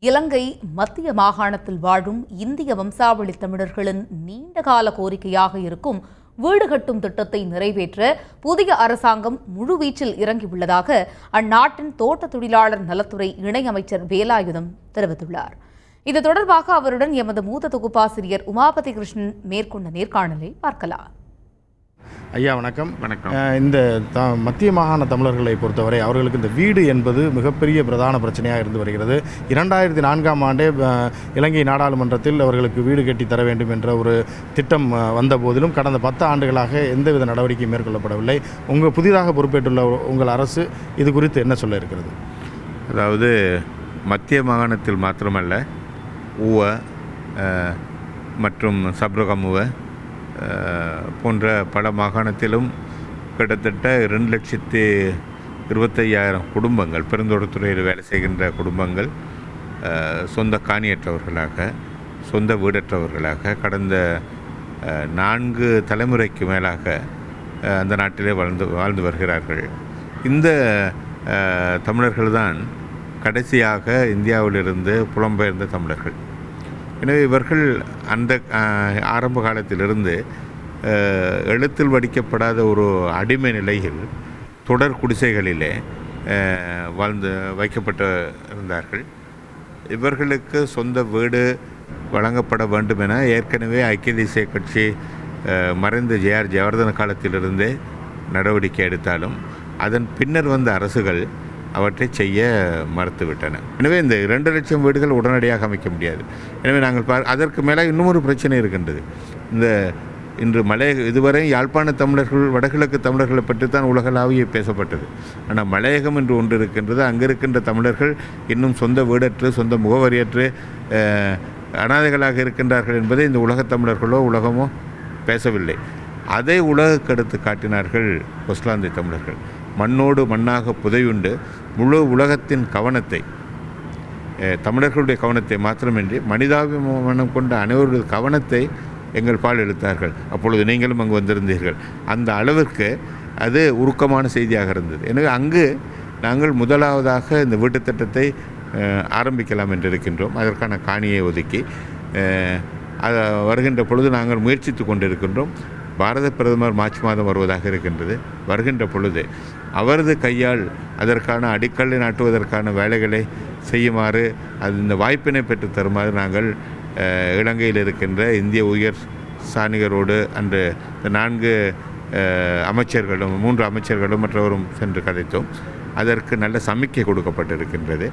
இலங்கை மத்திய மாகாணத்தில் வாழும் இந்திய வம்சாவளி தமிழர்களின் நீண்டகால கோரிக்கையாக இருக்கும் வீடு கட்டும் திட்டத்தை நிறைவேற்ற புதிய அரசாங்கம் முழுவீச்சில் இறங்கியுள்ளதாக அந்நாட்டின் தோட்ட தொழிலாளர் நலத்துறை இணையமைச்சர் வேலாயுதம் தெரிவித்துள்ளார். இது தொடர்பாக அவருடன் எமது மூத்த தொகுப்பாசிரியர் உமாபதி கிருஷ்ணன் மேற்கொண்ட நேர்காணலை பார்க்கலாம். ஐயா வணக்கம். வணக்கம். இந்த மத்திய மாகாண தமிழர்களை பொறுத்தவரை அவர்களுக்கு இந்த வீடு என்பது மிகப்பெரிய பிரதான பிரச்சனையாக இருந்து வருகிறது. 2004ஆம் ஆண்டே இலங்கை நாடாளுமன்றத்தில் அவர்களுக்கு வீடு கட்டி தர வேண்டும் என்ற ஒரு திட்டம் வந்த போதிலும் கடந்த 10 ஆண்டுகளாக எந்தவித நடவடிக்கையும் மேற்கொள்ளப்படவில்லை. புதிதாக பொறுப்பேற்றுள்ள உங்கள் அரசு இது குறித்து என்ன சொல்ல இருக்கிறது? அதாவது மத்திய மாகாணத்தில் மாத்திரமல்ல, ஊவ மற்றும் சப்ரகமுவ போன்ற பல மாகாணத்திலும் கிட்டத்தட்ட 2,25,000 குடும்பங்கள், பெருந்தோட்டத்துறையில் வேலை செய்கின்ற குடும்பங்கள் சொந்த காணியற்றவர்களாக, சொந்த வீடற்றவர்களாக கடந்த 4 தலைமுறைக்கு மேலாக அந்த நாட்டிலே வாழ்ந்து வருகிறார்கள். இந்த தமிழர்கள்தான் கடைசியாக இந்தியாவிலிருந்து புலம்பெயர்ந்த தமிழர்கள். எனவே இவர்கள் அந்த ஆரம்ப காலத்திலிருந்து எழுத்தில் வடிக்கப்படாத ஒரு அடிமை நிலையில் தொடர் குடிசைகளிலே வைக்கப்பட்டு இருந்தார்கள். இவர்களுக்கு சொந்த வீடு வழங்கப்பட வேண்டும் என ஏற்கனவே ஐக்கிய தேசிய கட்சி மறைந்த ஜே.ஆர். ஜெயவர்தன காலத்திலிருந்தே நடவடிக்கை எடுத்தாலும் அதன் பின்னர் வந்த அரசுகள் அவற்றை செய்ய மறுத்துவிட்டன. எனவே இந்த 2 லட்சம் வீடுகள் உடனடியாக அமைக்க முடியாது. எனவே நாங்கள் அதற்கு மேலே இன்னும் ஒரு பிரச்சனை இருக்கின்றது. இன்று இதுவரை யாழ்ப்பாண தமிழர்கள், வடகிழக்கு தமிழர்களை பற்றி தான் உலகளாவிய பேசப்பட்டது. ஆனால் மலையகம் என்று ஒன்று இருக்கின்றது. அங்கே இருக்கின்ற தமிழர்கள் இன்னும் சொந்த வீடற்று, சொந்த முகவரியற்று அனாதைகளாக இருக்கின்றார்கள் என்பதை இந்த உலகத் தமிழர்களோ உலகமோ பேசவில்லை. அதை உலகுக்கெடுத்து காட்டினார்கள் ஒஸ்லாந்தை தமிழர்கள். மண்ணோடு மண்ணாக புதையுண்டு முழு உலகத்தின் கவனத்தை, தமிழர்களுடைய கவனத்தை மாத்திரமின்றி மனிதாபிமானம் கொண்ட அனைவருடைய கவனத்தை எங்கள் பால் எடுத்தார்கள். அப்பொழுது நீங்களும் அங்கு வந்திருந்தீர்கள். அந்த அளவிற்கு அது உருக்கமான செய்தியாக இருந்தது. எனவே அங்கு நாங்கள் முதலாவதாக இந்த வீட்டுத் திட்டத்தை ஆரம்பிக்கலாம் என்று இருக்கின்றோம். அதற்கான காணியை ஒதுக்கி வருகின்ற பொழுது நாங்கள் முயற்சித்து கொண்டிருக்கின்றோம். பாரத பிரதமர் மார்ச் மாதம் வருவதாக இருக்கின்றது. வருகின்ற பொழுது அவரது கையால் அதற்கான அடிக்கல்லை நாட்டுவதற்கான வேலைகளை செய்யுமாறு இந்த வாய்ப்பினை பெற்று தருமாறு நாங்கள் இலங்கையில் இருக்கின்ற இந்திய உயர் சாணிகரோடு அன்று 4 அமைச்சர்களும் 3 அமைச்சர்களும் மற்றவரும் சென்று கதைத்தோம். அதற்கு நல்ல சமிக்கை கொடுக்கப்பட்டிருக்கின்றது.